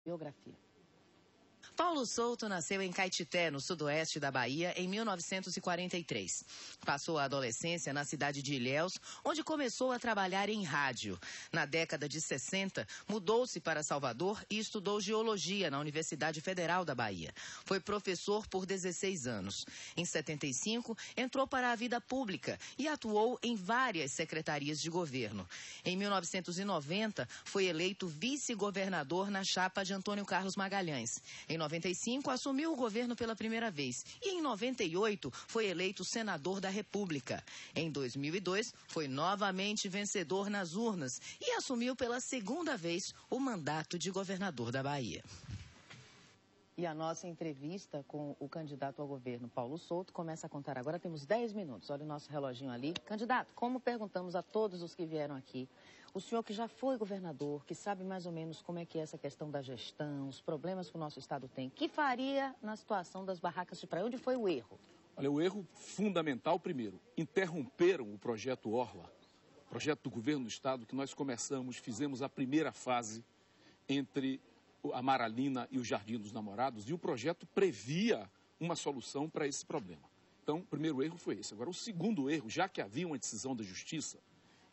Biografia. Paulo Souto nasceu em Caetité, no sudoeste da Bahia, em 1943. Passou a adolescência na cidade de Ilhéus, onde começou a trabalhar em rádio. Na década de 60, mudou-se para Salvador e estudou geologia na Universidade Federal da Bahia. Foi professor por 16 anos. Em 75, entrou para a vida pública e atuou em várias secretarias de governo. Em 1990, foi eleito vice-governador na chapa de Antônio Carlos Magalhães. Em 95, assumiu o governo pela primeira vez e em 98 foi eleito senador da República. Em 2002, foi novamente vencedor nas urnas e assumiu pela segunda vez o mandato de governador da Bahia. E a nossa entrevista com o candidato ao governo, Paulo Souto, começa a contar agora. Temos 10 minutos. Olha o nosso reloginho ali. Candidato, como perguntamos a todos os que vieram aqui, o senhor que já foi governador, que sabe mais ou menos como é que é essa questão da gestão, os problemas que o nosso estado tem, que faria na situação das barracas de praia? Onde foi o erro? Olha, o erro fundamental, primeiro, interromperam o projeto Orla, projeto do governo do estado que nós fizemos a primeira fase entre a Amaralina e o Jardim dos Namorados, e o projeto previa uma solução para esse problema. Então, o primeiro erro foi esse. Agora, o segundo erro, já que havia uma decisão da Justiça,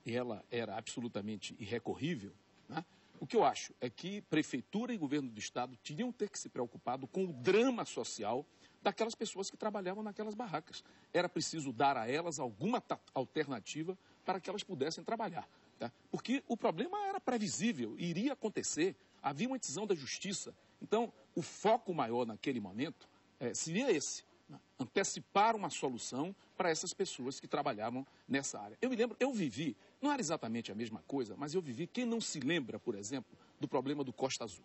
e ela era absolutamente irrecorrível, né? O que eu acho é que Prefeitura e Governo do Estado tinham ter que se preocupado com o drama social daquelas pessoas que trabalhavam naquelas barracas. Era preciso dar a elas alguma alternativa para que elas pudessem trabalhar. Tá? Porque o problema era previsível, iria acontecer, havia uma decisão da Justiça. Então, o foco maior naquele momento seria esse, né? Antecipar uma solução para essas pessoas que trabalhavam nessa área. Eu me lembro, eu vivi, não era exatamente a mesma coisa, mas eu vivi, quem não se lembra, por exemplo, do problema do Costa Azul?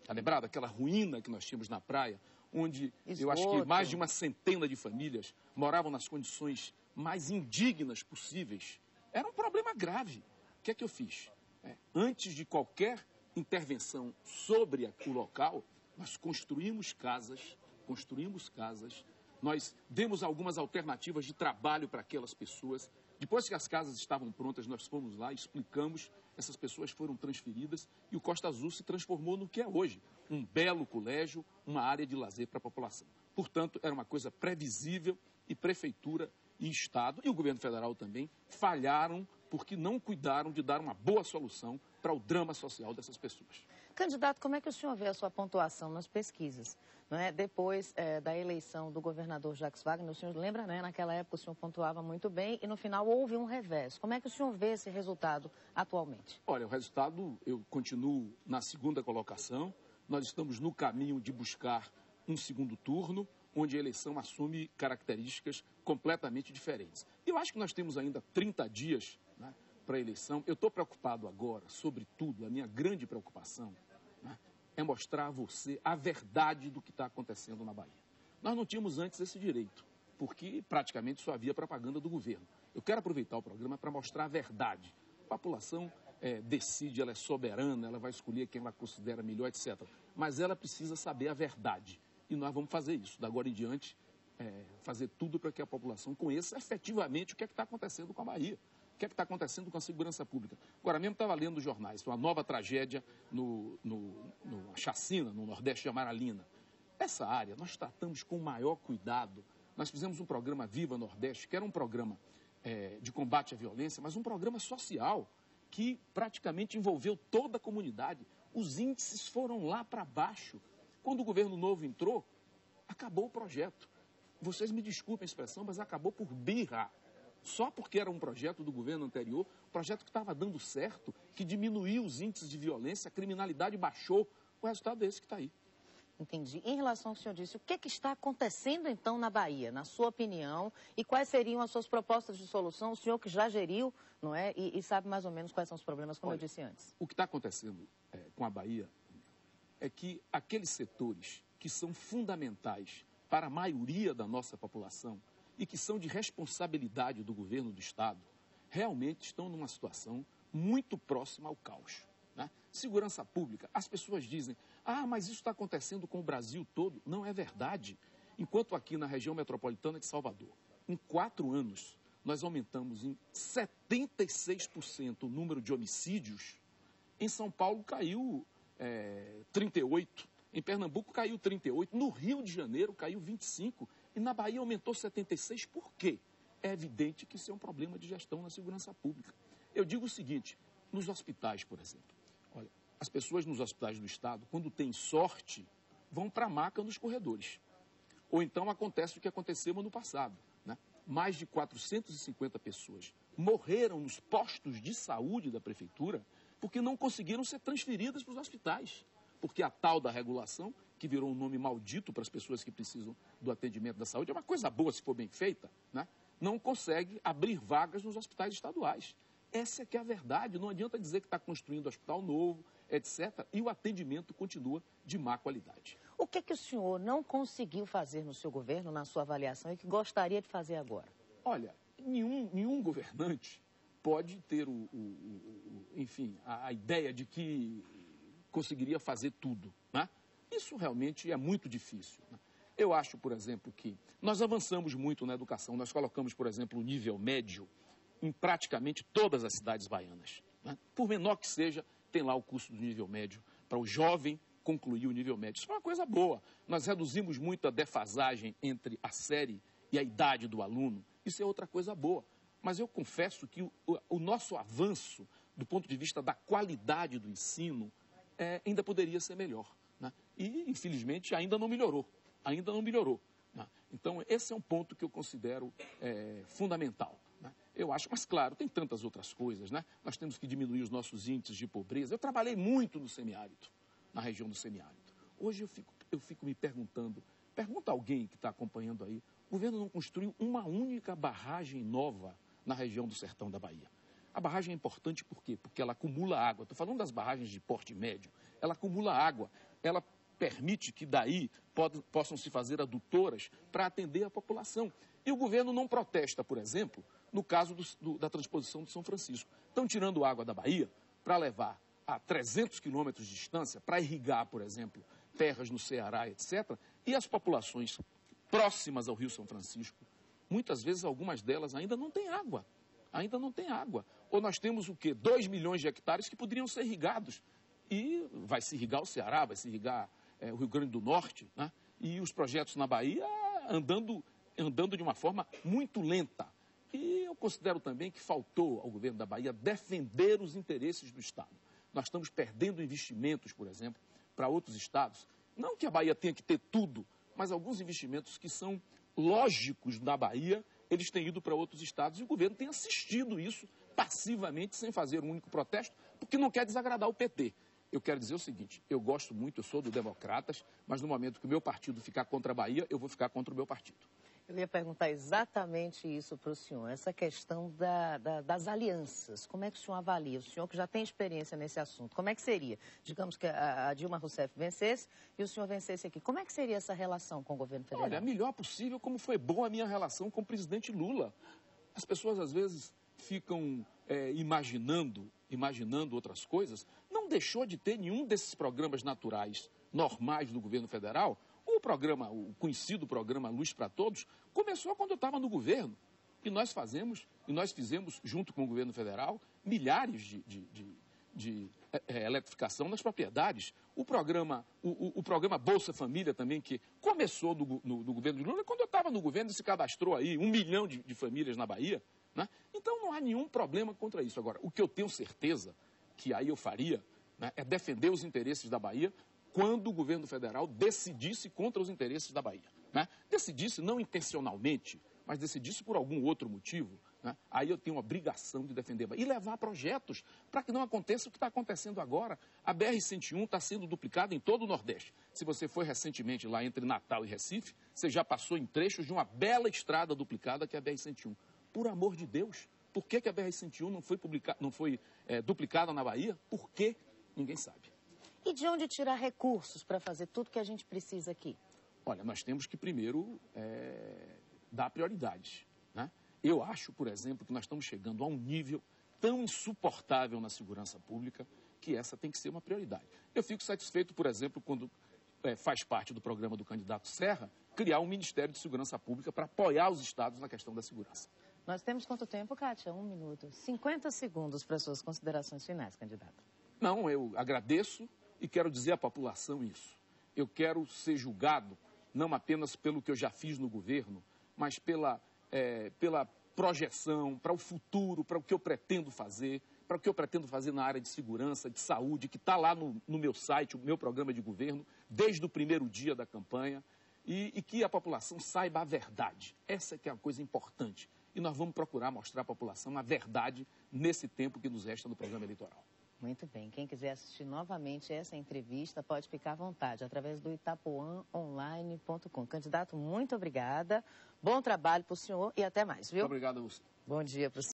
Está lembrado? Aquela ruína que nós tínhamos na praia, onde eu acho que mais de uma centena de famílias moravam nas condições mais indignas possíveis. Era um problema grave. O que é que eu fiz? Antes de qualquer intervenção sobre o local, nós construímos casas, nós demos algumas alternativas de trabalho para aquelas pessoas. Depois que as casas estavam prontas, nós fomos lá, explicamos, essas pessoas foram transferidas e o Costa Azul se transformou no que é hoje, um belo colégio, uma área de lazer para a população. Portanto, era uma coisa previsível e Prefeitura e Estado, e o Governo Federal também, falharam porque não cuidaram de dar uma boa solução para o drama social dessas pessoas. Candidato, como é que o senhor vê a sua pontuação nas pesquisas? Não é? Depois da eleição do governador Jacques Wagner, o senhor lembra, né? Naquela época o senhor pontuava muito bem e no final houve um revés. Como é que o senhor vê esse resultado atualmente? Olha, o resultado, eu continuo na segunda colocação. Nós estamos no caminho de buscar um segundo turno, onde a eleição assume características completamente diferentes. Eu acho que nós temos ainda 30 dias, né, para a eleição. Eu estou preocupado agora, sobretudo, a minha grande preocupação, né, é mostrar a você a verdade do que está acontecendo na Bahia. Nós não tínhamos antes esse direito, porque praticamente só havia propaganda do governo. Eu quero aproveitar o programa para mostrar a verdade. A população decide, ela é soberana, ela vai escolher quem ela considera melhor, etc. Mas ela precisa saber a verdade. E nós vamos fazer isso, da agora em diante, fazer tudo para que a população conheça efetivamente o que é que está acontecendo com a Bahia. O que é que está acontecendo com a segurança pública? Agora mesmo estava lendo os jornais, uma nova tragédia numa chacina no Nordeste de Amaralina. Essa área nós tratamos com o maior cuidado. Nós fizemos um programa Viva Nordeste, que era um programa de combate à violência, mas um programa social que praticamente envolveu toda a comunidade. Os índices foram lá para baixo. Quando o governo novo entrou, acabou o projeto. Vocês me desculpem a expressão, mas acabou por birra. Só porque era um projeto do governo anterior, projeto que estava dando certo, que diminuiu os índices de violência, a criminalidade baixou. O resultado é esse que está aí. Entendi. Em relação ao que o senhor disse, o que está acontecendo então na Bahia, na sua opinião, e quais seriam as suas propostas de solução? O senhor que já geriu, não é? E sabe mais ou menos quais são os problemas, como eu disse antes. O que está acontecendo com a Bahia é que aqueles setores que são fundamentais para a maioria da nossa população e que são de responsabilidade do governo do Estado, realmente estão numa situação muito próxima ao caos. Né? Segurança pública, as pessoas dizem, mas isso está acontecendo com o Brasil todo. Não é verdade. Enquanto aqui na região metropolitana de Salvador, em 4 anos, nós aumentamos em 76% o número de homicídios, em São Paulo caiu 38, em Pernambuco caiu 38, no Rio de Janeiro caiu 25 e na Bahia aumentou 76. Por quê? É evidente que isso é um problema de gestão na segurança pública. Eu digo o seguinte, nos hospitais, por exemplo, olha, as pessoas nos hospitais do Estado, quando têm sorte, vão para a maca nos corredores. Ou então acontece o que aconteceu ano passado, né? Mais de 450 pessoas morreram nos postos de saúde da prefeitura porque não conseguiram ser transferidas para os hospitais. Porque a tal da regulação, que virou um nome maldito para as pessoas que precisam do atendimento da saúde, é uma coisa boa se for bem feita, né? Não consegue abrir vagas nos hospitais estaduais. Essa é que é a verdade. Não adianta dizer que está construindo hospital novo, etc. E o atendimento continua de má qualidade. O que o senhor não conseguiu fazer no seu governo, na sua avaliação, e que gostaria de fazer agora? Olha, nenhum governante pode ter enfim, a ideia de que conseguiria fazer tudo, né? Isso realmente é muito difícil, né? Eu acho, por exemplo, que nós avançamos muito na educação. Nós colocamos, por exemplo, o nível médio em praticamente todas as cidades baianas, né? Por menor que seja, tem lá o curso do nível médio para o jovem concluir o nível médio. Isso é uma coisa boa. Nós reduzimos muito a defasagem entre a série e a idade do aluno. Isso é outra coisa boa. Mas eu confesso que o nosso avanço, do ponto de vista da qualidade do ensino, ainda poderia ser melhor, né? E, infelizmente, ainda não melhorou. Né? Então, esse é um ponto que eu considero fundamental, né? Eu acho, mas claro, tem tantas outras coisas, né? Nós temos que diminuir os nossos índices de pobreza. Eu trabalhei muito no semiárido, na região do semiárido. Hoje eu fico me perguntando, pergunta alguém que está acompanhando aí, o governo não construiu uma única barragem nova na região do sertão da Bahia. A barragem é importante por quê? Porque ela acumula água. Estou falando das barragens de porte médio. Ela acumula água. Ela permite que daí possam se fazer adutoras para atender a população. E o governo não protesta, por exemplo, no caso da transposição do São Francisco. Estão tirando água da Bahia para levar a 300 quilômetros de distância para irrigar, por exemplo, terras no Ceará, etc. E as populações próximas ao Rio São Francisco, muitas vezes algumas delas ainda não têm água. Ou nós temos o quê? 2 milhões de hectares que poderiam ser irrigados. E vai se irrigar o Ceará, vai se irrigar o Rio Grande do Norte, né? E os projetos na Bahia andando de uma forma muito lenta. E eu considero também que faltou ao governo da Bahia defender os interesses do Estado. Nós estamos perdendo investimentos, por exemplo, para outros estados. Não que a Bahia tenha que ter tudo, mas alguns investimentos que são lógicos na Bahia, eles têm ido para outros estados e o governo tem assistido isso passivamente, sem fazer um único protesto, porque não quer desagradar o PT. Eu quero dizer o seguinte, eu gosto muito, eu sou do Democratas, mas no momento que o meu partido ficar contra a Bahia, eu vou ficar contra o meu partido. Eu ia perguntar exatamente isso para o senhor, essa questão das alianças. Como é que o senhor avalia? O senhor que já tem experiência nesse assunto, como é que seria? Digamos que a Dilma Rousseff vencesse e o senhor vencesse aqui. Como é que seria essa relação com o governo federal? Olha, a melhor possível, como foi boa a minha relação com o presidente Lula. As pessoas, às vezes, ficam imaginando outras coisas. Não deixou de ter nenhum desses programas naturais normais do governo federal. O conhecido programa Luz para Todos, começou quando eu estava no governo. E nós fizemos, junto com o governo federal, milhares de eletrificação nas propriedades. O programa Bolsa Família também, que começou no governo de Lula, quando eu estava no governo, se cadastrou aí 1 milhão de famílias na Bahia, né? Então não há nenhum problema contra isso. Agora, o que eu tenho certeza que aí eu faria, né, é defender os interesses da Bahia quando o governo federal decidisse contra os interesses da Bahia, né? Decidisse não intencionalmente, mas decidisse por algum outro motivo, né? Aí eu tenho a obrigação de defender a Bahia e levar projetos para que não aconteça o que está acontecendo agora. A BR-101 está sendo duplicada em todo o Nordeste. Se você foi recentemente lá entre Natal e Recife, você já passou em trechos de uma bela estrada duplicada que é a BR-101. Por amor de Deus, por que a BR-101 não foi duplicada na Bahia? Por quê? Ninguém sabe. E de onde tirar recursos para fazer tudo que a gente precisa aqui? Olha, nós temos que primeiro dar prioridades, né? Eu acho, por exemplo, que nós estamos chegando a um nível tão insuportável na segurança pública que essa tem que ser uma prioridade. Eu fico satisfeito, por exemplo, quando faz parte do programa do candidato Serra, criar um Ministério de Segurança Pública para apoiar os estados na questão da segurança. Nós temos quanto tempo, Kátia? 1 minuto. 50 segundos para suas considerações finais, candidato. Não, eu agradeço e quero dizer à população isso. Eu quero ser julgado não apenas pelo que eu já fiz no governo, mas pela projeção, para o futuro, para o que eu pretendo fazer, para o que eu pretendo fazer na área de segurança, de saúde, que está lá no meu site, o meu programa de governo, desde o primeiro dia da campanha, e que a população saiba a verdade. Essa que é a coisa importante. E nós vamos procurar mostrar à população a verdade nesse tempo que nos resta no programa eleitoral. Muito bem. Quem quiser assistir novamente essa entrevista pode ficar à vontade através do itapuãonline.com. Candidato, muito obrigada. Bom trabalho para o senhor e até mais, viu? Muito obrigado a você. Bom dia para o senhor.